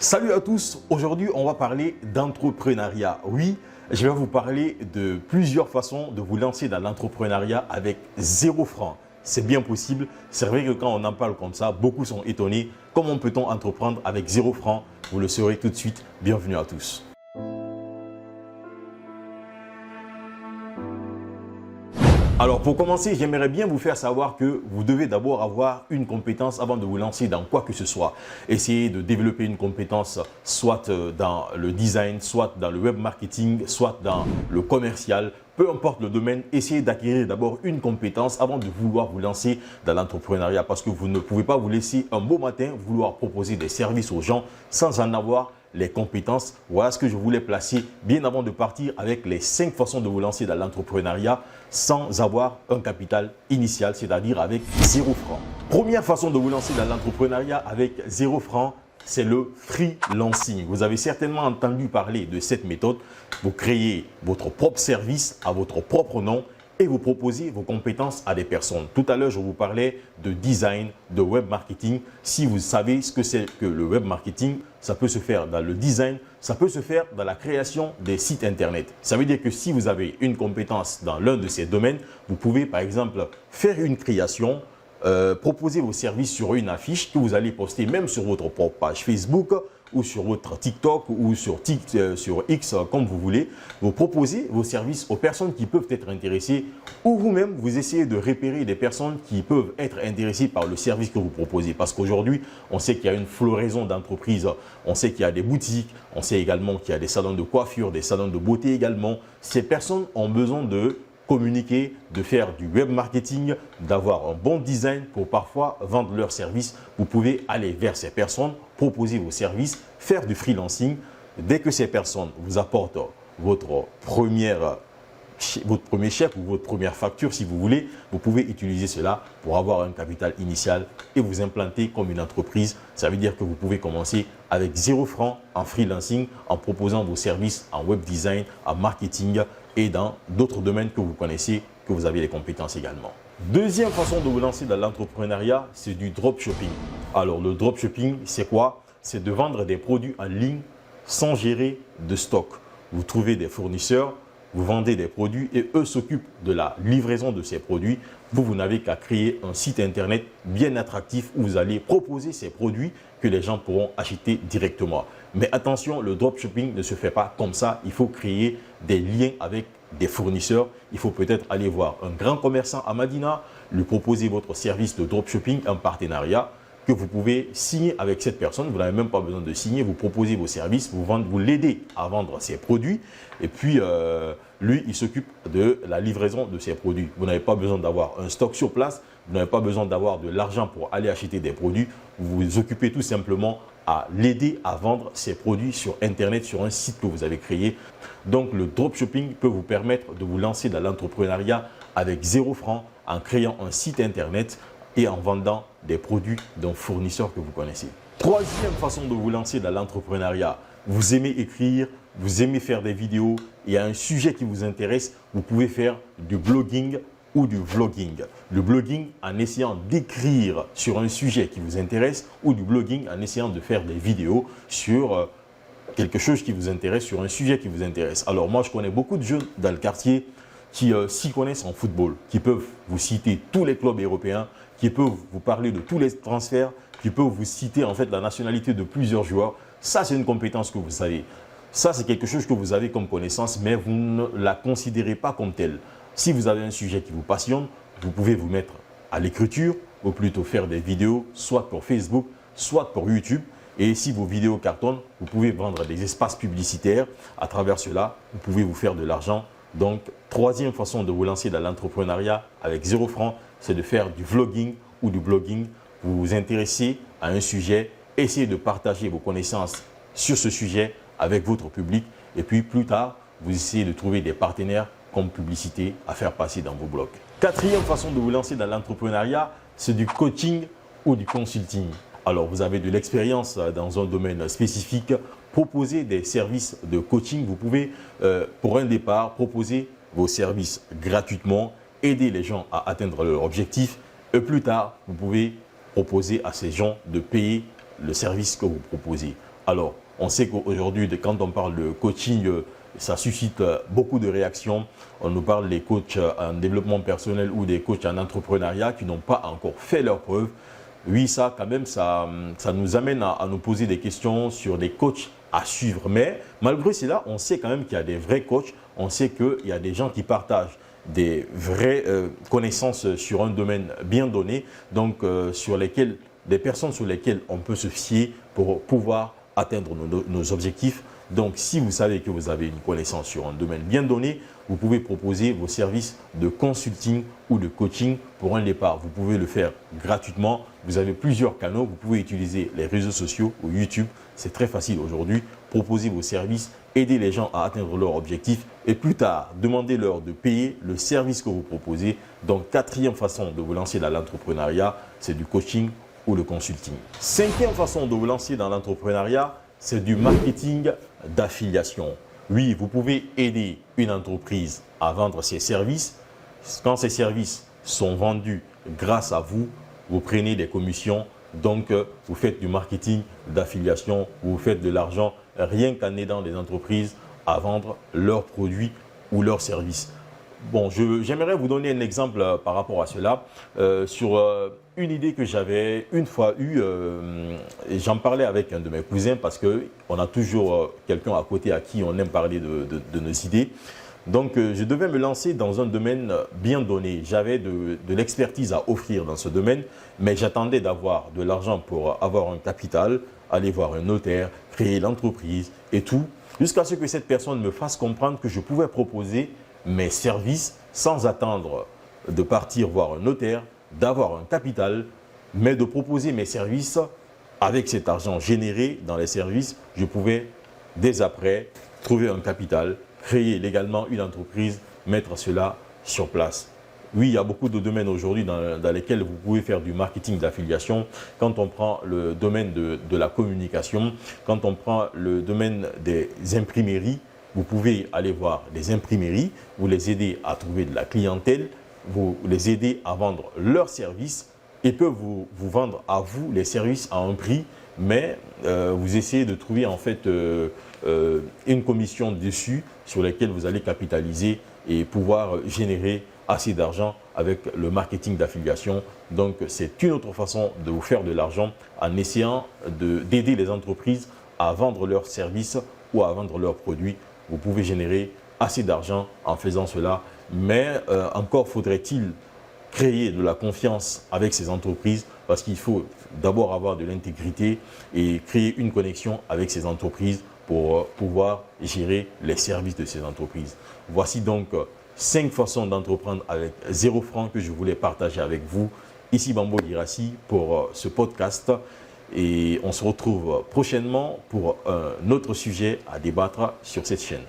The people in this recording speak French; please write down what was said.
Salut à tous, aujourd'hui on va parler d'entrepreneuriat. Oui, je vais vous parler de plusieurs façons de vous lancer dans l'entrepreneuriat avec 0 francs. C'est bien possible, c'est vrai que quand on en parle comme ça, beaucoup sont étonnés. Comment peut-on entreprendre avec 0 francs? Vous le saurez tout de suite, bienvenue à tous. Alors pour commencer, j'aimerais bien vous faire savoir que vous devez d'abord avoir une compétence avant de vous lancer dans quoi que ce soit. Essayez de développer une compétence soit dans le design, soit dans le web marketing, soit dans le commercial. Peu importe le domaine, essayez d'acquérir d'abord une compétence avant de vouloir vous lancer dans l'entrepreneuriat parce que vous ne pouvez pas vous laisser un beau matin vouloir proposer des services aux gens sans en avoir les compétences. Voilà ce que je voulais placer bien avant de partir avec les 5 façons de vous lancer dans l'entrepreneuriat sans avoir un capital initial, c'est-à-dire avec 0 francs. Première façon de vous lancer dans l'entrepreneuriat avec 0 francs, c'est le freelancing. Vous avez certainement entendu parler de cette méthode. Vous créez votre propre service à votre propre nom et vous proposez vos compétences à des personnes. Tout à l'heure, je vous parlais de design, de web marketing. Si vous savez ce que c'est que le web marketing, ça peut se faire dans le design, ça peut se faire dans la création des sites internet. Ça veut dire que si vous avez une compétence dans l'un de ces domaines, vous pouvez par exemple faire une création, proposer vos services sur une affiche que vous allez poster même sur votre propre page Facebook ou sur votre TikTok ou sur X, comme vous voulez. Vous proposez vos services aux personnes qui peuvent être intéressées ou vous-même, vous essayez de repérer des personnes qui peuvent être intéressées par le service que vous proposez. Parce qu'aujourd'hui, on sait qu'il y a une floraison d'entreprises, on sait qu'il y a des boutiques, on sait également qu'il y a des salons de coiffure, des salons de beauté également. Ces personnes ont besoin de communiquer, de faire du web marketing, d'avoir un bon design pour parfois vendre leurs services. Vous pouvez aller vers ces personnes, proposer vos services, faire du freelancing. Dès que ces personnes vous apportent votre premier chèque ou votre première facture, si vous voulez, vous pouvez utiliser cela pour avoir un capital initial et vous implanter comme une entreprise. Ça veut dire que vous pouvez commencer avec 0 francs en freelancing en proposant vos services en web design, en marketing et dans d'autres domaines que vous connaissez, que vous avez les compétences également. Deuxième façon de vous lancer dans l'entrepreneuriat, c'est du dropshipping. Alors le dropshipping, c'est quoi? C'est de vendre des produits en ligne sans gérer de stock. Vous trouvez des fournisseurs, vous vendez des produits et eux s'occupent de la livraison de ces produits. Vous n'avez qu'à créer un site internet bien attractif où vous allez proposer ces produits que les gens pourront acheter directement. Mais attention, le dropshipping ne se fait pas comme ça. Il faut créer des liens avec des fournisseurs. Il faut peut-être aller voir un grand commerçant à Madina, lui proposer votre service de dropshipping, un partenariat que vous pouvez signer avec cette personne. Vous n'avez même pas besoin de signer, vous proposez vos services, vous l'aidez à vendre ses produits et puis lui, il s'occupe de la livraison de ses produits. Vous n'avez pas besoin d'avoir un stock sur place, vous n'avez pas besoin d'avoir de l'argent pour aller acheter des produits. Vous vous occupez tout simplement à l'aider à vendre ses produits sur Internet, sur un site que vous avez créé. Donc le dropshipping peut vous permettre de vous lancer dans l'entrepreneuriat avec 0 francs en créant un site Internet et en vendant des produits d'un fournisseur que vous connaissez. Troisième façon de vous lancer dans l'entrepreneuriat, vous aimez écrire, vous aimez faire des vidéos, il y a un sujet qui vous intéresse, vous pouvez faire du blogging ou du vlogging. Le blogging en essayant d'écrire sur un sujet qui vous intéresse ou du blogging en essayant de faire des vidéos sur quelque chose qui vous intéresse, sur un sujet qui vous intéresse. Alors moi, je connais beaucoup de jeunes dans le quartier qui s'y connaissent en football, qui peuvent vous citer tous les clubs européens, qui peuvent vous parler de tous les transferts, qui peuvent vous citer en fait la nationalité de plusieurs joueurs. Ça, c'est une compétence que vous savez. Ça, c'est quelque chose que vous avez comme connaissance, mais vous ne la considérez pas comme telle. Si vous avez un sujet qui vous passionne, vous pouvez vous mettre à l'écriture ou plutôt faire des vidéos, soit pour Facebook, soit pour YouTube. Et si vos vidéos cartonnent, vous pouvez vendre des espaces publicitaires. À travers cela, vous pouvez vous faire de l'argent. Donc, troisième façon de vous lancer dans l'entrepreneuriat avec 0 francs, c'est de faire du vlogging ou du blogging. Vous vous intéressez à un sujet, essayez de partager vos connaissances sur ce sujet avec votre public. Et puis plus tard, vous essayez de trouver des partenaires comme publicité à faire passer dans vos blogs. Quatrième façon de vous lancer dans l'entrepreneuriat, c'est du coaching ou du consulting. Alors, vous avez de l'expérience dans un domaine spécifique, proposer des services de coaching. Vous pouvez, pour un départ, proposer vos services gratuitement, aider les gens à atteindre leur objectif. Et plus tard, vous pouvez proposer à ces gens de payer le service que vous proposez. Alors, on sait qu'aujourd'hui, quand on parle de coaching, ça suscite beaucoup de réactions. On nous parle des coachs en développement personnel ou des coachs en entrepreneuriat qui n'ont pas encore fait leurs preuves. Oui, ça, quand même, ça nous amène à nous poser des questions sur des coachs à suivre. Mais malgré cela, on sait quand même qu'il y a des vrais coachs. On sait qu'il y a des gens qui partagent des vraies connaissances sur un domaine bien donné, donc des personnes sur lesquelles on peut se fier pour pouvoir atteindre nos objectifs. Donc, si vous savez que vous avez une connaissance sur un domaine bien donné, vous pouvez proposer vos services de consulting ou de coaching pour un départ. Vous pouvez le faire gratuitement. Vous avez plusieurs canaux. Vous pouvez utiliser les réseaux sociaux ou YouTube. C'est très facile aujourd'hui. Proposez vos services, aider les gens à atteindre leurs objectifs et plus tard, demandez-leur de payer le service que vous proposez. Donc, quatrième façon de vous lancer dans l'entrepreneuriat, c'est du coaching ou le consulting. Cinquième façon de vous lancer dans l'entrepreneuriat, c'est du marketing d'affiliation. Oui, vous pouvez aider une entreprise à vendre ses services. Quand ces services sont vendus grâce à vous, vous prenez des commissions. Donc, vous faites du marketing d'affiliation, vous faites de l'argent rien qu'en aidant des entreprises à vendre leurs produits ou leurs services. Bon, j'aimerais vous donner un exemple par rapport à cela sur une idée que j'avais une fois eue. J'en parlais avec un de mes cousins parce qu'on a toujours quelqu'un à côté à qui on aime parler de nos idées. Donc, je devais me lancer dans un domaine bien donné. J'avais de l'expertise à offrir dans ce domaine, mais j'attendais d'avoir de l'argent pour avoir un capital, aller voir un notaire, créer l'entreprise et tout, jusqu'à ce que cette personne me fasse comprendre que je pouvais proposer mes services sans attendre de partir voir un notaire, d'avoir un capital, mais de proposer mes services avec cet argent généré dans les services. Je pouvais dès après trouver un capital, créer légalement une entreprise, mettre cela sur place. Oui, il y a beaucoup de domaines aujourd'hui dans lesquels vous pouvez faire du marketing d'affiliation. Quand on prend le domaine de la communication, quand on prend le domaine des imprimeries, vous pouvez aller voir les imprimeries, vous les aider à trouver de la clientèle, vous les aider à vendre leurs services et peuvent vous vendre à vous les services à un prix, mais vous essayez de trouver en fait une commission dessus sur laquelle vous allez capitaliser et pouvoir générer assez d'argent avec le marketing d'affiliation. Donc, c'est une autre façon de vous faire de l'argent en essayant d'aider les entreprises à vendre leurs services ou à vendre leurs produits. Vous pouvez générer assez d'argent en faisant cela, mais encore faudrait-il créer de la confiance avec ces entreprises parce qu'il faut d'abord avoir de l'intégrité et créer une connexion avec ces entreprises pour pouvoir gérer les services de ces entreprises. Voici donc 5 façons d'entreprendre avec 0 francs que je voulais partager avec vous. Ici Bambo Girassi pour ce podcast et on se retrouve prochainement pour un autre sujet à débattre sur cette chaîne.